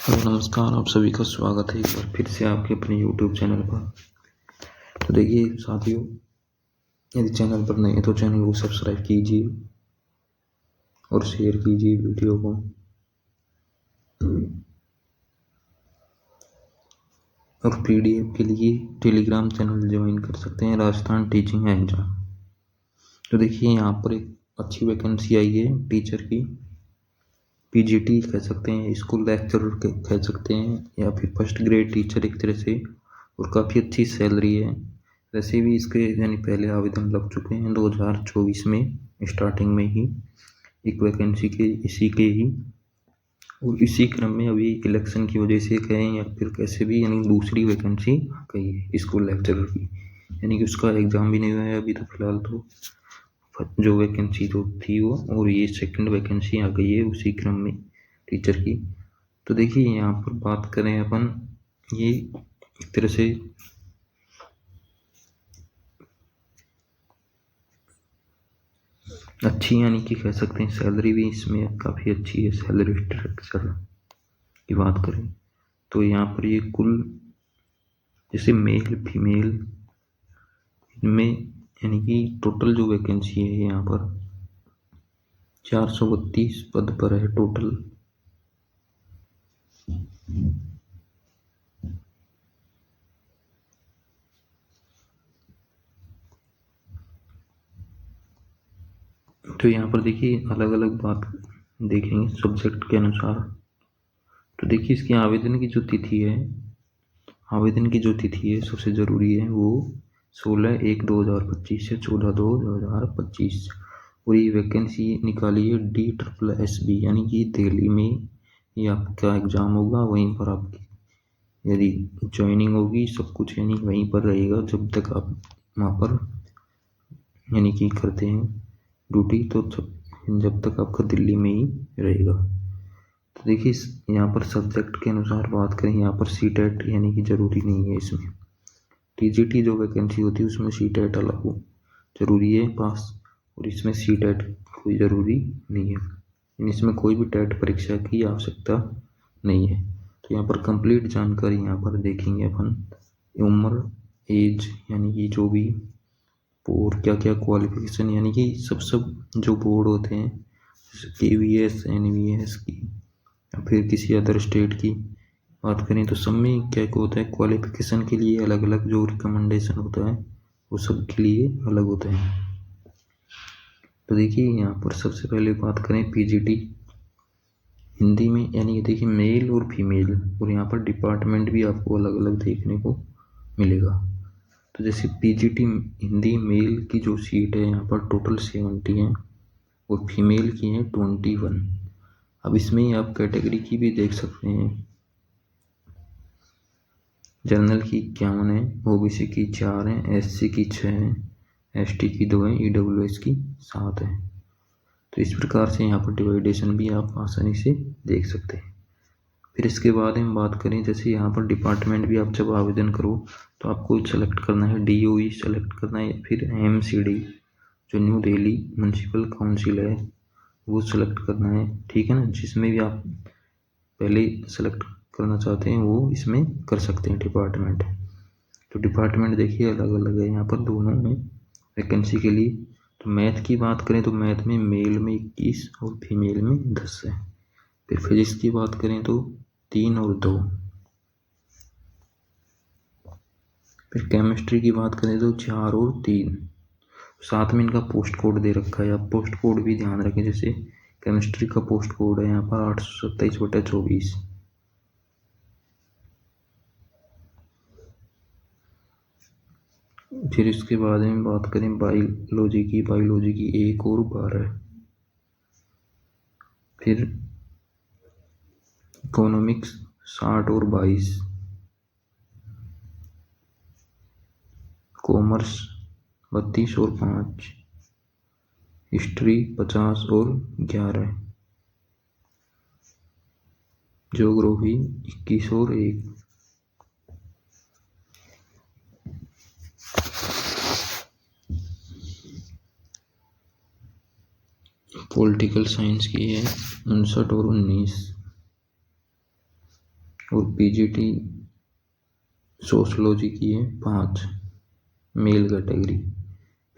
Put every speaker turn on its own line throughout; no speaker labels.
Hello नमस्कार, आप सभी का स्वागत है एक बार फिर से आपके अपने यूट्यूब चैनल पर। तो देखिए साथियों, यदि चैनल पर नए हैं तो चैनल को सब्सक्राइब कीजिए और शेयर कीजिए वीडियो को। और पीडीएफ के लिए टेलीग्राम चैनल ज्वाइन कर सकते हैं, राजस्थान टीचिंग एग्जाम। तो देखिए यहाँ पर एक अच्छी वैकेंसी आई है टीचर की। पीजीटी कह सकते हैं, स्कूल लेक्चरर कह सकते हैं, या फिर फर्स्ट ग्रेड टीचर एक तरह से। और काफ़ी अच्छी सैलरी है। वैसे भी इसके यानी पहले आवेदन लग चुके हैं 2024 में, स्टार्टिंग में ही एक वैकेंसी के इसी के ही। और इसी क्रम में अभी इलेक्शन की वजह से कहें या फिर कैसे भी यानी दूसरी वैकेंसी आ गई है स्कूल लेक्चरर की, यानी कि उसका एग्ज़ाम भी नहीं हुआ है अभी तो फिलहाल। तो जो वैकेंसी जो थी वो, और ये सेकंड वैकेंसी आ गई है उसी क्रम में टीचर की। तो देखिए यहाँ पर बात करें अपन, ये एक तरह से अच्छी यानी कि कह सकते हैं सैलरी भी इसमें काफ़ी अच्छी है। सैलरी स्ट्रक्चर की बात करें तो यहाँ पर ये कुल जैसे मेल फीमेल इनमें यानी कि टोटल जो वैकेंसी है यहाँ पर 432 पद पर है टोटल। तो यहाँ पर देखिए अलग अलग बात देखेंगे सब्जेक्ट के अनुसार। तो देखिए इसकी आवेदन की जो तिथि है सबसे ज़रूरी है वो 16/1/2025 से 14/2/2025। और ये वैकेंसी निकाली है DSSB यानी कि दिल्ली में ये आपका एग्ज़ाम होगा। वहीं पर आपकी यदि ज्वाइनिंग होगी सब कुछ यानी वहीं पर रहेगा जब तक आप वहाँ पर यानी कि करते हैं ड्यूटी, तो जब तक आपका दिल्ली में ही रहेगा। तो देखिए यहाँ पर सब्जेक्ट के अनुसार बात करें, यहाँ पर सीटेट यानी कि ज़रूरी नहीं है इसमें। टीजीटी जो वैकेंसी होती है उसमें सीटेट अलग हो ज़रूरी है पास, और इसमें सीटेट कोई ज़रूरी नहीं है। इसमें कोई भी टेट परीक्षा की आवश्यकता नहीं है। तो यहाँ पर कंप्लीट जानकारी यहाँ पर देखेंगे अपन। उम्र, एज यानी कि जो भी, और क्या क्या क्वालिफिकेशन यानी कि सब जो बोर्ड होते हैं KVS NVS की या फिर किसी अदर स्टेट की बात करें तो सब में क्या होता है, क्वालिफिकेशन के लिए अलग अलग जो रिकमेंडेशन होता है वो सब के लिए अलग होता है। तो देखिए यहाँ पर सबसे पहले बात करें पीजीटी हिंदी में, यानी कि देखिए मेल और फीमेल, और यहाँ पर डिपार्टमेंट भी आपको अलग अलग देखने को मिलेगा। तो जैसे पीजीटी हिंदी मेल की जो सीट है यहाँ पर टोटल 70 है और फीमेल की है 21। अब इसमें ही आप कैटेगरी की भी देख सकते हैं। जनरल की 51 है, ओबीसी की 4 है, SC की 6 है, ST की 2 है, EWS की 7 है। तो इस प्रकार से यहाँ पर डिवाइडेशन भी आप आसानी से देख सकते हैं। फिर इसके बाद हम बात करें, जैसे यहाँ पर डिपार्टमेंट भी आप जब आवेदन करो तो आपको सेलेक्ट करना है DOE सेलेक्ट करना है, फिर MCD जो न्यू दिल्ली म्यूनसिपल काउंसिल है वो सेलेक्ट करना है, ठीक है ना। जिसमें भी आप पहले सेलेक्ट करना चाहते हैं वो इसमें कर सकते हैं डिपार्टमेंट। तो डिपार्टमेंट देखिए अलग अलग है यहाँ पर दोनों में वैकेंसी के लिए। तो मैथ की बात करें तो मैथ में मेल में 21 और फीमेल में 10 है। फिर फिजिक्स की बात करें तो 3 और 2। फिर केमिस्ट्री की बात करें तो 4 और 3। साथ में इनका पोस्ट कोड दे रखा है, आप पोस्ट कोड भी ध्यान रखें। जैसे केमिस्ट्री का पोस्ट कोड है यहाँ पर 827/24। फिर इसके बाद में बात करें बायोलॉजी की 1 और 12। फिर इकोनॉमिक्स 60 और 22। कॉमर्स 32 और 5। हिस्ट्री 50 और 11। ज्योग्राफी 21 और 1। पॉलिटिकल साइंस की है 59 और 19। और पीजीटी सोशलॉजी की है 5 मेल कैटेगरी,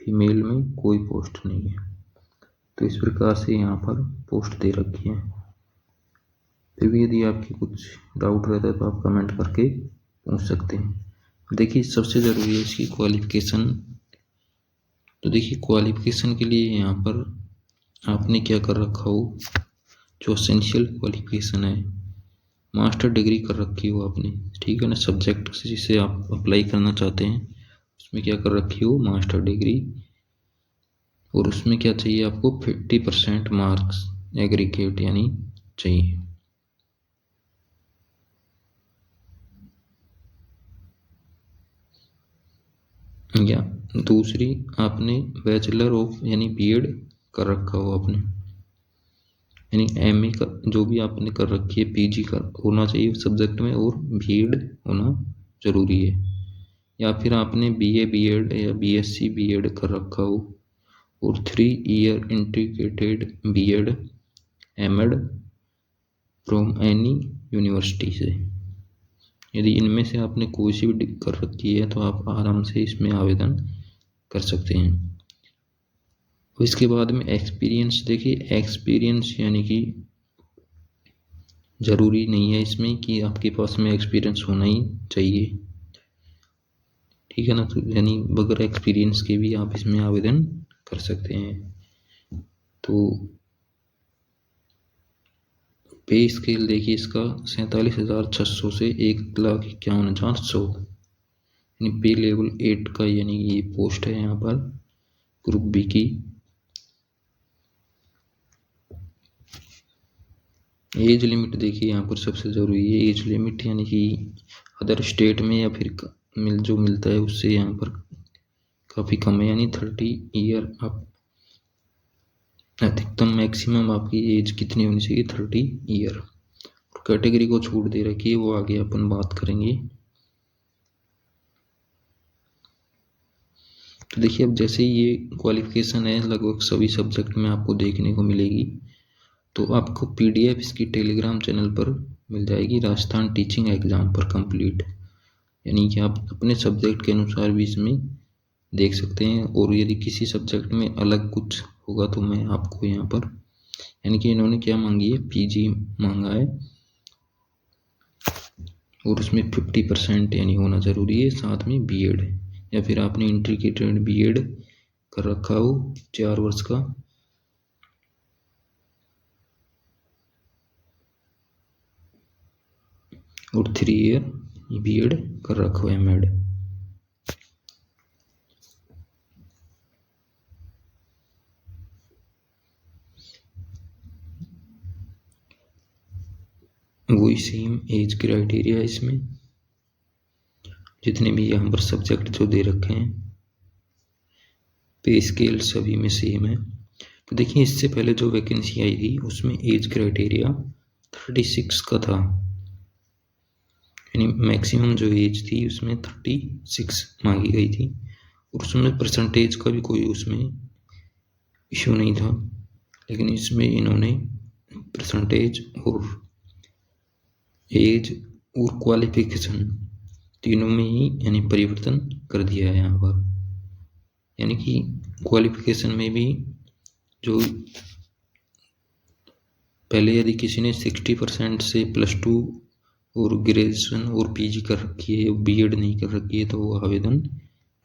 फीमेल में कोई पोस्ट नहीं है। तो इस प्रकार से यहाँ पर पोस्ट दे रखी है। फिर भी यदि आपकी कुछ डाउट रहता है तो आप कमेंट करके पूछ सकते हैं। देखिए सबसे ज़रूरी है इसकी क्वालिफिकेशन। तो देखिए क्वालिफिकेशन के लिए यहाँ पर आपने क्या कर रखा हो, जो एसेंशियल क्वालिफिकेशन है, मास्टर डिग्री कर रखी हो आपने, ठीक है ना। सब्जेक्ट जिसे आप अप्लाई करना चाहते हैं उसमें क्या कर रखी हो, मास्टर डिग्री। और उसमें क्या चाहिए आपको, 50% मार्क्स एग्रीगेट यानी चाहिए। या दूसरी आपने बैचलर ऑफ यानी बीएड कर रखा हो आपने, यानी एमए का जो भी आपने कर रखी है, पीजी का होना चाहिए सब्जेक्ट में और बीएड होना जरूरी है। या फिर आपने बीए बीएड या बीएससी बीएड कर रखा हो और 3 year integrated BEd MEd from any university से। यदि इनमें से आपने कोई सी भी कर रखी है तो आप आराम से इसमें आवेदन कर सकते हैं। इसके बाद में एक्सपीरियंस, देखिए एक्सपीरियंस यानी कि ज़रूरी नहीं है इसमें कि आपके पास में एक्सपीरियंस होना ही चाहिए, ठीक है ना। तो यानी बगैर एक्सपीरियंस के भी आप इसमें आवेदन कर सकते हैं। तो पे स्केल देखिए इसका 47,600 से 1,51,400 यानी पे लेवल 8 का यानी ये पोस्ट है यहाँ पर ग्रुप बी की। एज लिमिट देखिए यहाँ पर सबसे ज़रूरी है एज लिमिट, यानी कि अदर स्टेट में या फिर जो मिलता है उससे यहाँ पर काफ़ी कम है, यानी 30 ईयर। आप अधिकतम मैक्सिमम आपकी एज कितनी होनी चाहिए, 30 ईयर। कैटेगरी को छूट दे रखी है, वो आगे अपन बात करेंगे। तो देखिए अब जैसे ये क्वालिफिकेशन है लगभग सभी सब्जेक्ट में आपको देखने को मिलेगी। तो आपको पीडीएफ इसकी टेलीग्राम चैनल पर मिल जाएगी, राजस्थान टीचिंग एग्जाम पर कंप्लीट, यानी कि आप अपने सब्जेक्ट के अनुसार भी इसमें देख सकते हैं। और यदि किसी सब्जेक्ट में अलग कुछ होगा तो मैं आपको यहाँ पर, यानी कि इन्होंने क्या मांगी है, पीजी मांगा है और उसमें 50% यानी होना ज़रूरी है, साथ में बीएड या फिर आपने इंटीग्रेटेड बीएड कर रखा हो 4 वर्ष का, और 3 ईयर बीएड कर रखा हो एमएड। वही सेम एज क्राइटेरिया इसमें, जितने भी यहाँ पर सब्जेक्ट जो दे रखे हैं, पे स्केल सभी में सेम है। तो देखिए इससे पहले जो वैकेंसी आई थी उसमें एज क्राइटेरिया 36 का था, यानी मैक्सिमम जो एज थी उसमें 36 मांगी गई थी, और उसमें परसेंटेज का भी कोई उसमें इशू नहीं था। लेकिन इसमें इन्होंने परसेंटेज और एज और क्वालिफिकेशन तीनों में ही यानी परिवर्तन कर दिया है यहाँ पर। यानी कि क्वालिफिकेशन में भी जो पहले यदि किसी ने 60% से +2 और ग्रेजुएशन और पीजी कर रखी है, बीएड नहीं कर रखी है, तो वो आवेदन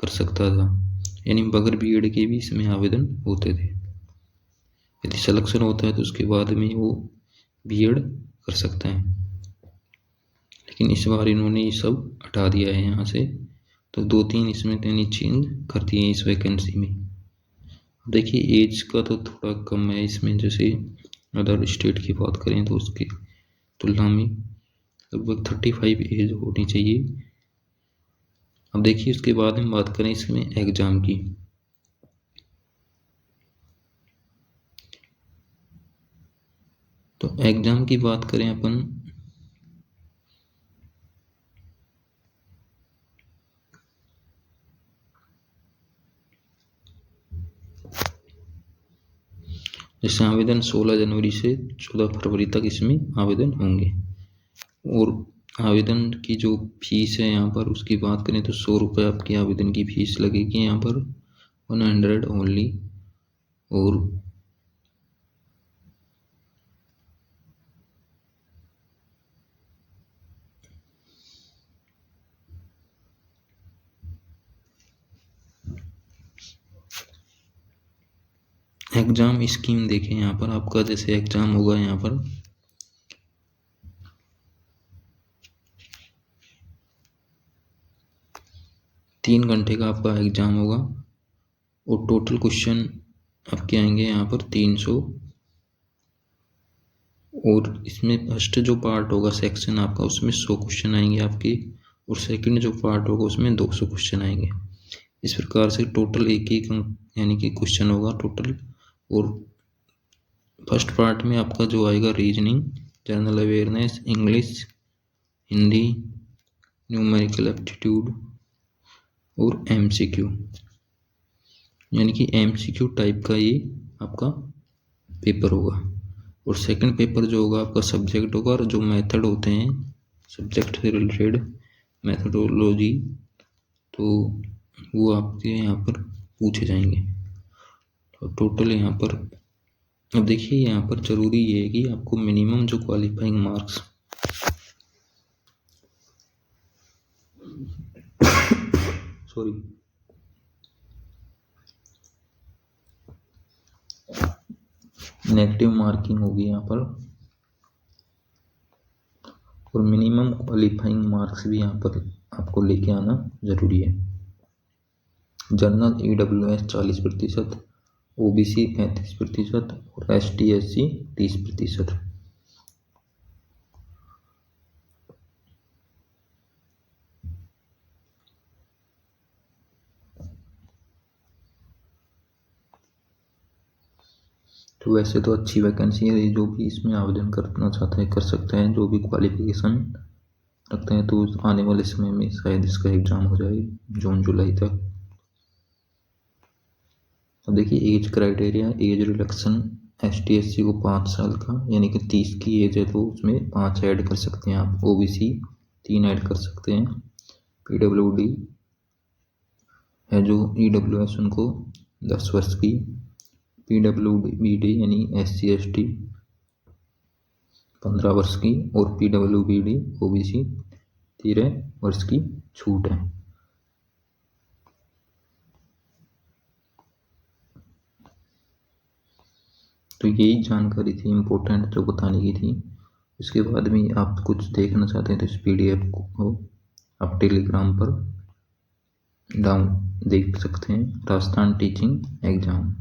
कर सकता था, यानी बगैर बीएड के भी इसमें आवेदन होते थे। यदि सिलेक्शन होता है तो उसके बाद में वो बीएड कर सकता है, लेकिन इस बार इन्होंने ये सब हटा दिया है यहाँ से। तो 2-3 इसमें यानी चेंज कर दिए हैं इस वैकेंसी में। देखिए एज का तो थोड़ा कम है इसमें, जैसे अदर स्टेट की बात करें तो उसकी तुलना में लगभग 35 एज होनी चाहिए। अब देखिए उसके बाद हम बात करें इसमें एग्ज़ाम की। तो एग्ज़ाम की बात करें अपन, जैसे आवेदन 16 जनवरी से 14 फरवरी तक इसमें आवेदन होंगे। और आवेदन की जो फीस है यहाँ पर उसकी बात करें तो 100 रुपये आपकी आवेदन की फीस लगेगी यहाँ पर, 100 ओनली। और एग्ज़ाम स्कीम देखें यहाँ पर, आपका जैसे एग्ज़ाम होगा यहाँ पर 3 घंटे का आपका एग्ज़ाम होगा और टोटल क्वेश्चन आपके आएंगे यहाँ पर 300। और इसमें फर्स्ट जो पार्ट होगा सेक्शन आपका, उसमें 100 क्वेश्चन आएंगे आपके, और सेकंड जो पार्ट होगा उसमें 200 क्वेश्चन आएंगे। इस प्रकार से टोटल एक यानी कि क्वेश्चन होगा टोटल। और फर्स्ट पार्ट में आपका जो आएगा reasoning, general awareness, English, Hindi, numerical aptitude और एमसीक्यू, यानी कि एमसीक्यू टाइप का ये आपका पेपर होगा। और सेकंड पेपर जो होगा आपका सब्जेक्ट होगा, और जो मेथड होते हैं सब्जेक्ट से रिलेटेड मेथडोलॉजी, तो वो आपके यहाँ पर पूछे जाएंगे। तो टोटल यहाँ पर अब देखिए, यहाँ पर ज़रूरी ये है कि आपको मिनिमम जो qualifying marks sorry negative marking होगी यहाँ पर, और मिनिमम क्वालिफाइंग मार्क्स भी यहाँ पर आपको लेके आना ज़रूरी है। जनरल EWS 40%, OBC 35% और ST SC 30%। तो वैसे तो अच्छी वैकेंसी है, जो भी इसमें आवेदन करना चाहता है कर सकते हैं, जो भी क्वालिफिकेशन रखते हैं। तो आने वाले समय में शायद इसका एग्ज़ाम हो जाए जून जुलाई तक। अब देखिए age criteria, age reduction ST SC को 5 साल का, यानी कि 30 की एज है तो उसमें 5 ऐड कर सकते हैं आप, OBC 3 ऐड कर सकते हैं, PWD है जो EWS उनको 10 वर्ष की, PWBD यानी SC ST 15 वर्ष की, और PWBD OBC 13 वर्ष की छूट है। तो यही जानकारी थी इम्पोर्टेंट जो बताने की थी। इसके बाद में आप कुछ देखना चाहते हैं तो इस PDF को आप टेलीग्राम पर डाउन देख सकते हैं, राजस्थान टीचिंग एग्ज़ाम।